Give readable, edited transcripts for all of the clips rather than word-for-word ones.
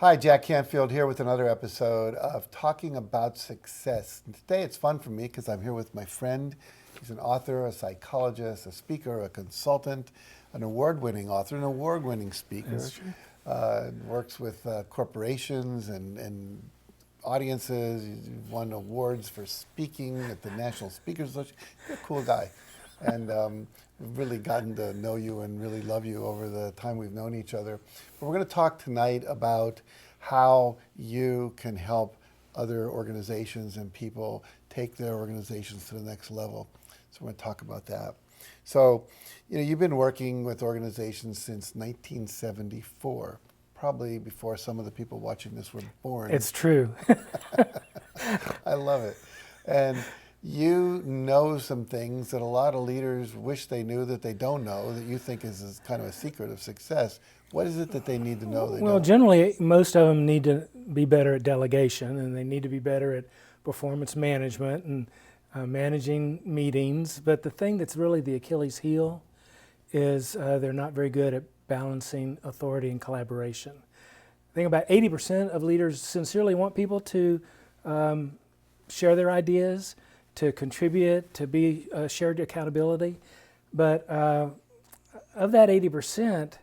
Hi, Jack Canfield here with another episode of Talking About Success. And today it's fun for me because I'm here with my friend. He's an author, a psychologist, a speaker, a consultant, an award-winning author, an award-winning speaker. That's true. Works with corporations and audiences. He's won awards for speaking at the National Speakers Association. You're a cool guy. And we've really gotten to know you and really love you over the time we've known each other. But we're going to talk tonight about how you can help other organizations and people take their organizations to the next level. So we're going to talk about that. So, you've been working with organizations since 1974, probably before some of the people watching this were born. It's true. I love it. And you know some things that a lot of leaders wish they knew that they don't know, that you think is kind of a secret of success. What is it that they need to know they Well, don't? generally, most of them need to be better at delegation, and they need to be better at performance management and managing meetings. But the thing that's really the Achilles heel is they're not very good at balancing authority and collaboration. I think about 80% of leaders sincerely want people to share their ideas, to contribute, to be shared accountability. But of that 80%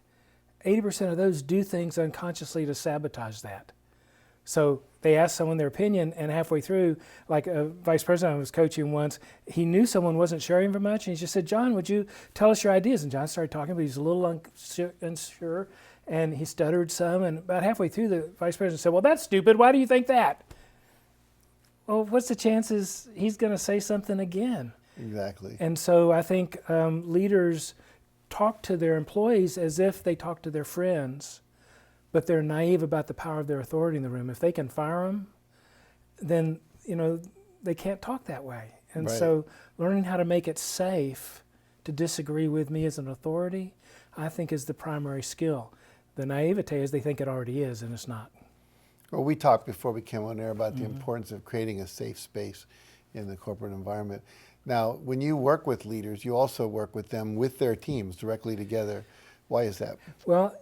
of those do things unconsciously to sabotage that. So they ask someone their opinion, and halfway through, like a vice president I was coaching once, he knew someone wasn't sharing very much, and he just said, "John, would you tell us your ideas?" And John started talking, but he was a little unsure, and he stuttered some, and about halfway through, the vice president said, "Well, that's stupid. Why do you think that?" Well, what's the chances he's going to say something again? Exactly. And so I think leaders talk to their employees as if they talk to their friends, but they're naive about the power of their authority in the room. If they can fire them, then they can't talk that way. And Right. so learning how to make it safe to disagree with me as an authority, I think is the primary skill. The naivete is they think it already is, and it's not. Well, we talked before we came on air about the importance of creating a safe space in the corporate environment. Now, when you work with leaders, you also work with them with their teams directly together. Why is that? Well,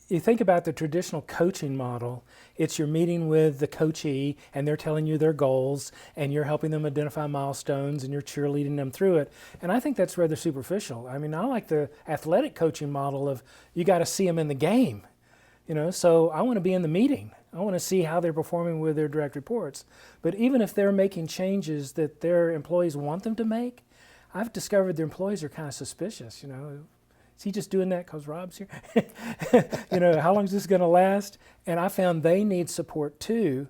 you think about the traditional coaching model, it's you're meeting with the coachee and they're telling you their goals and you're helping them identify milestones and you're cheerleading them through it. And I think that's rather superficial. I mean, I like the athletic coaching model of you got to see them in the game. So I want to be in the meeting. I want to see how they're performing with their direct reports. But even if they're making changes that their employees want them to make, I've discovered their employees are kind of suspicious. Is he just doing that because Rob's here? How long is this going to last? And I found they need support too,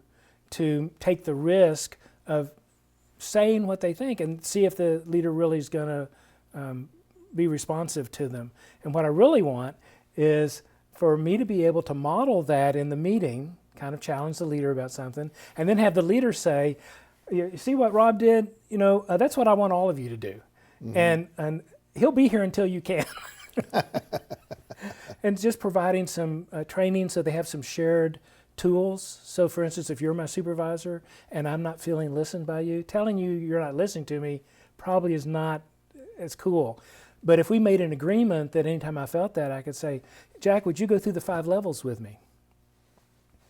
to take the risk of saying what they think and see if the leader really is going to be responsive to them. And what I really want is for me to be able to model that in the meeting, kind of challenge the leader about something, and then have the leader say, "You see what Rob did? That's what I want all of you to do." Mm-hmm. And he'll be here until you can. And just providing some training so they have some shared tools. So for instance, if you're my supervisor and I'm not feeling listened by you, telling you you're not listening to me probably is not as cool. But if we made an agreement that anytime I felt that, I could say, "Jack, would you go through the 5 levels with me?"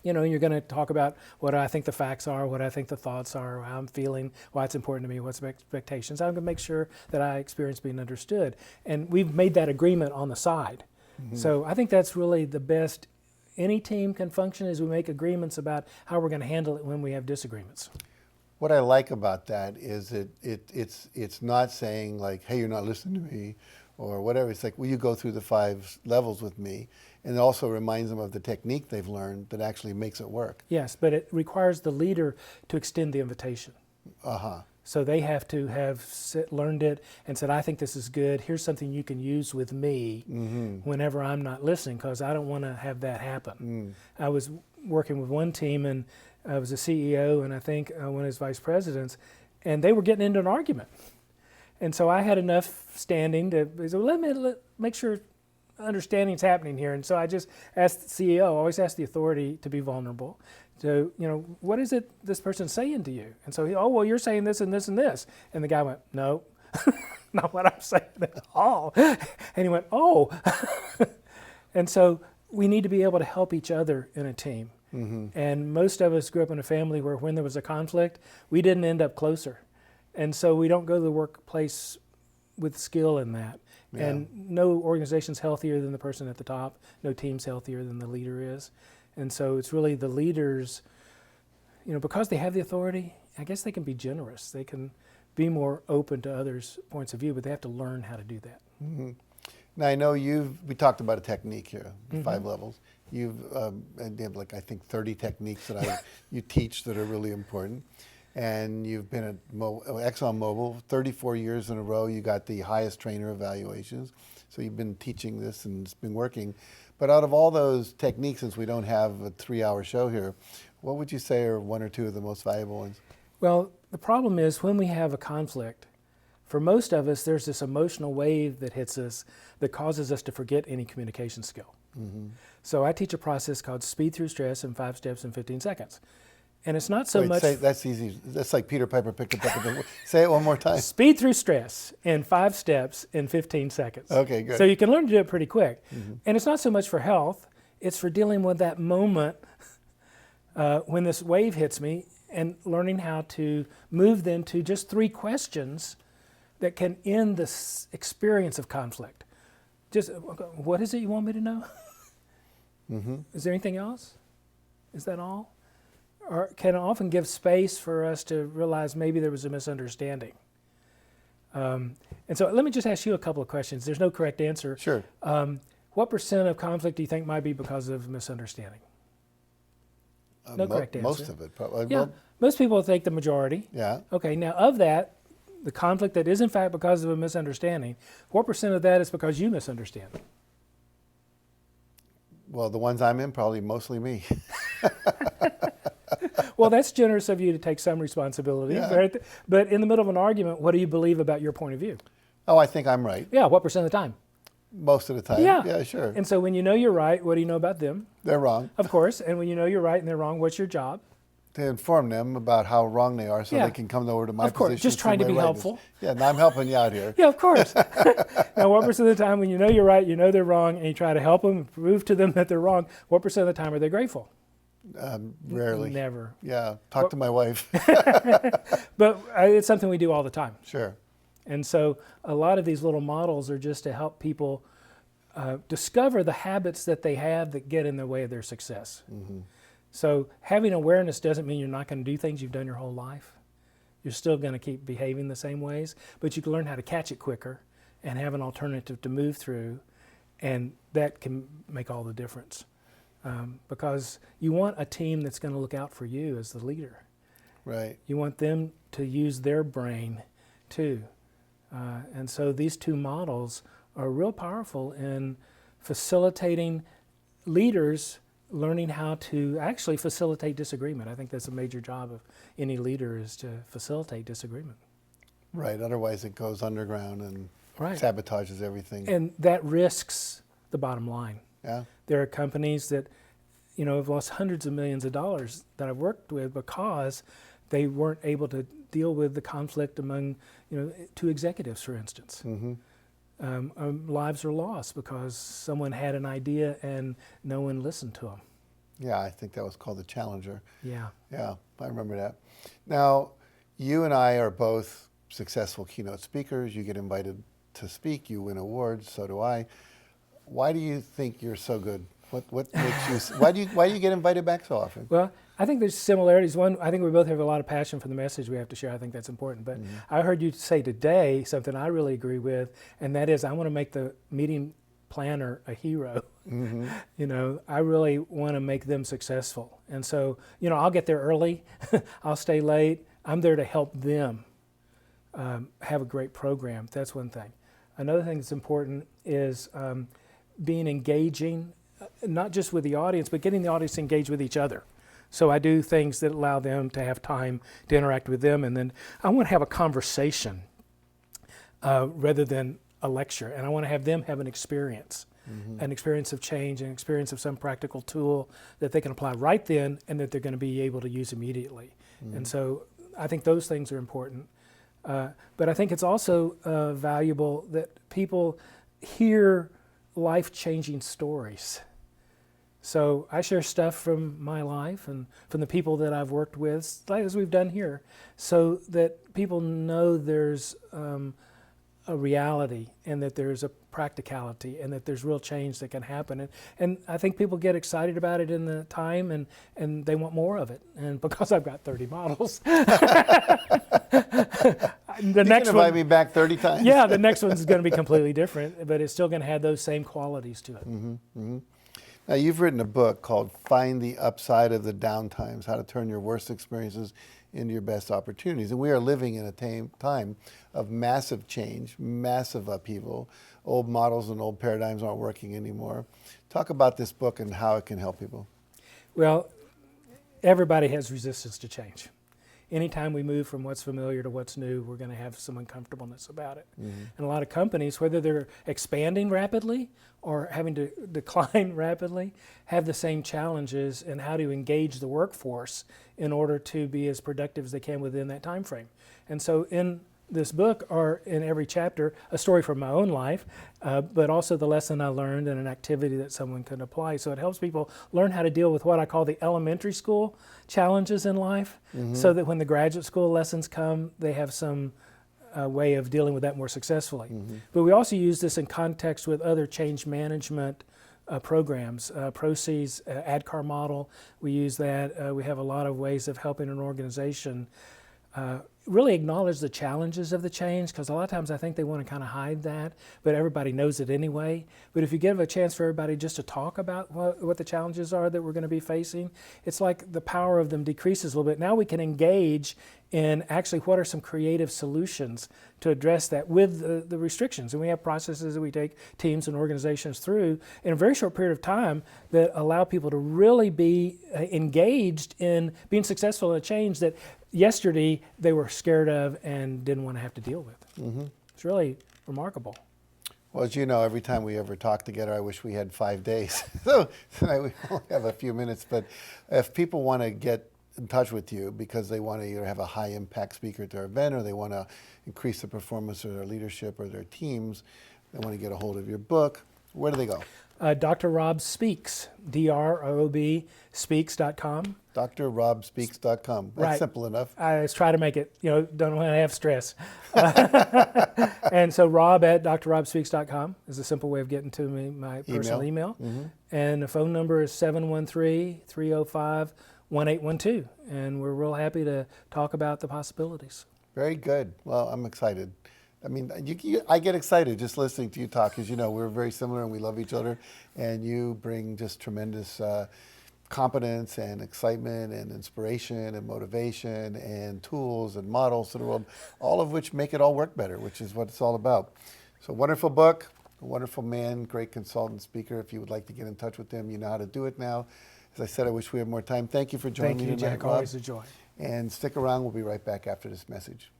You're going to talk about what I think the facts are, what I think the thoughts are, how I'm feeling, why it's important to me, what's my expectations. I'm going to make sure that I experience being understood. And we've made that agreement on the side. Mm-hmm. So I think that's really the best any team can function is we make agreements about how we're going to handle it when we have disagreements. What I like about that is it's not saying like, "Hey, you're not listening to me," or whatever. It's like, "Will you go through the 5 levels with me?" And it also reminds them of the technique they've learned that actually makes it work. Yes, but it requires the leader to extend the invitation. Uh-huh. So they have to have learned it and said, "I think this is good. Here's something you can use with me whenever I'm not listening, because I don't want to have that happen." I was working with one team, and I was a CEO, and I think one of his vice presidents, and they were getting into an argument. And so I had enough standing to say, "Well, let me make sure understanding's happening here." And so I just asked the CEO, always ask the authority to be vulnerable. So, what is it this person's saying to you? And so he, "Oh, well, you're saying this and this and this." And the guy went, "No, not what I'm saying at all." And he went, "Oh." And so we need to be able to help each other in a team. And most of us grew up in a family where when there was a conflict, we didn't end up closer. And so we don't go to the workplace with skill in that. Yeah. And no organization's healthier than the person at the top. No team's healthier than the leader is. And so it's really the leaders, because they have the authority, I guess they can be generous. They can be more open to others' points of view, but they have to learn how to do that. Now I know we talked about a technique here, 5 levels. You have like, I think 30 techniques that you teach that are really important. And you've been at ExxonMobil 34 years in a row. You got the highest trainer evaluations. So you've been teaching this and it's been working. But out of all those techniques, since we don't have a 3-hour show here, what would you say are 1 or 2 of the most valuable ones? Well, the problem is when we have a conflict, for most of us, there's this emotional wave that hits us that causes us to forget any communication skill. So I teach a process called Speed Through Stress in 5 steps in 15 seconds. And it's not so much... That's easy. That's like Peter Piper picked a peck. Say it one more time. Speed Through Stress in 5 steps in 15 seconds. Okay, good. So you can learn to do it pretty quick. And it's not so much for health, it's for dealing with that moment when this wave hits me and learning how to move then to just 3 questions that can end this experience of conflict. Just, what is it you want me to know? Is there anything else? Is that all? Or can often give space for us to realize maybe there was a misunderstanding. And so let me just ask you a couple of questions. There's no correct answer. Sure. What % of conflict do you think might be because of misunderstanding? No correct answer. Most of it, probably. Yeah, most people think the majority. Yeah. Okay, now of that, the conflict that is in fact because of a misunderstanding, what % of that is because you misunderstand? Well, the ones I'm in, probably mostly me. Well, that's generous of you to take some responsibility. Yeah. Right? But in the middle of an argument, what do you believe about your point of view? Oh, I think I'm right. Yeah, what % of the time? Most of the time. Yeah. Yeah, sure. And so when you know you're right, what do you know about them? They're wrong. Of course. And when you know you're right and they're wrong, what's your job? To inform them about how wrong they are so Yeah. they can come over to my Of course, position. just trying to through be my helpful. rightness. Yeah, and I'm helping you out here. Yeah, of course. Now, what % of the time when you know you're right, you know they're wrong, and you try to help them and prove to them that they're wrong, what % of the time are they grateful? Rarely. Never. Yeah, talk to my wife. But it's something we do all the time. Sure. And so a lot of these little models are just to help people discover the habits that they have that get in the way of their success. So having awareness doesn't mean you're not going to do things you've done your whole life. You're still going to keep behaving the same ways, but you can learn how to catch it quicker and have an alternative to move through, and that can make all the difference. Because you want a team that's going to look out for you as the leader. Right. You want them to use their brain too. And so these 2 models are real powerful in facilitating leaders learning how to actually facilitate disagreement. I think that's a major job of any leader, is to facilitate disagreement. Right. Otherwise it goes underground and sabotages everything. And that risks the bottom line. Yeah. There are companies that, have lost hundreds of millions of dollars that I've worked with because they weren't able to deal with the conflict among, 2 executives, for instance. Lives are lost because someone had an idea and no one listened to them. Yeah, I think that was called the Challenger. Yeah. Yeah, I remember that. Now, you and I are both successful keynote speakers. You get invited to speak. You win awards. So do I. Why do you think you're so good? What makes you? Why do you get invited back so often? Well, I think there's similarities. One, I think we both have a lot of passion for the message we have to share. I think that's important. But I heard you say today something I really agree with, and that is I want to make the meeting planner a hero. I really want to make them successful. And so, I'll get there early. I'll stay late. I'm there to help them have a great program. That's one thing. Another thing that's important is being engaging, not just with the audience, but getting the audience engaged with each other. So I do things that allow them to have time to interact with them, and then I want to have a conversation rather than a lecture, and I want to have them have an experience of change, an experience of some practical tool that they can apply right then and that they're going to be able to use immediately. And so I think those things are important. But I think it's also valuable that people hear life-changing stories. So I share stuff from my life and from the people that I've worked with, like as we've done here, so that people know there's a reality and that there's a practicality and that there's real change that can happen. And I think people get excited about it in the time and they want more of it. And because I've got 30 models, the next You can one, invite me back 30 times. yeah, the next one's going to be completely different, but it's still going to have those same qualities to it. Now, you've written a book called Find the Upside of the Downtimes, How to Turn Your Worst Experiences into Your Best Opportunities. And we are living in a time of massive change, massive upheaval. Old models and old paradigms aren't working anymore. Talk about this book and how it can help people. Well, everybody has resistance to change. Anytime we move from what's familiar to what's new, we're going to have some uncomfortableness about it. And a lot of companies, whether they're expanding rapidly or having to decline rapidly, have the same challenges in how to engage the workforce in order to be as productive as they can within that time frame. And so in this book, or in every chapter, a story from my own life, but also the lesson I learned and an activity that someone can apply. So it helps people learn how to deal with what I call the elementary school challenges in life, so that when the graduate school lessons come, they have some way of dealing with that more successfully. But we also use this in context with other change management programs. Proces, ADKAR model, we use that. We have a lot of ways of helping an organization really acknowledge the challenges of the change, because a lot of times I think they want to kind of hide that, but everybody knows it anyway. But if you give a chance for everybody just to talk about what the challenges are that we're going to be facing, it's like the power of them decreases a little bit. Now we can engage in actually what are some creative solutions to address that with the restrictions. And we have processes that we take teams and organizations through in a very short period of time that allow people to really be engaged in being successful in a change that yesterday they were scared of and didn't want to have to deal with. It's really remarkable. Well, as you know, every time we ever talk together, I wish we had 5 days. So tonight we only have a few minutes, but if people want to get in touch with you because they want to either have a high impact speaker at their event, or they want to increase the performance of their leadership or their teams, they want to get a hold of your book, where do they go? Dr. Rob Speaks, DROB, speaks.com. drrobspeaks.com. That's Right. simple enough. I just try to make it, don't want to have stress. And so Rob at drrobspeaks.com is a simple way of getting to me, my personal email. And the phone number is 713-305-1812. And we're real happy to talk about the possibilities. Very good. Well, I'm excited. I mean, I get excited just listening to you talk, because we're very similar and we love each other, and you bring just tremendous competence and excitement and inspiration and motivation and tools and models to the world, all of which make it all work better, which is what it's all about. So wonderful book, a wonderful man, great consultant speaker. If you would like to get in touch with him, you know how to do it now. As I said, I wish we had more time. Thank you for joining me Thank you, tonight, Jack. Rob. Always a joy. And stick around. We'll be right back after this message.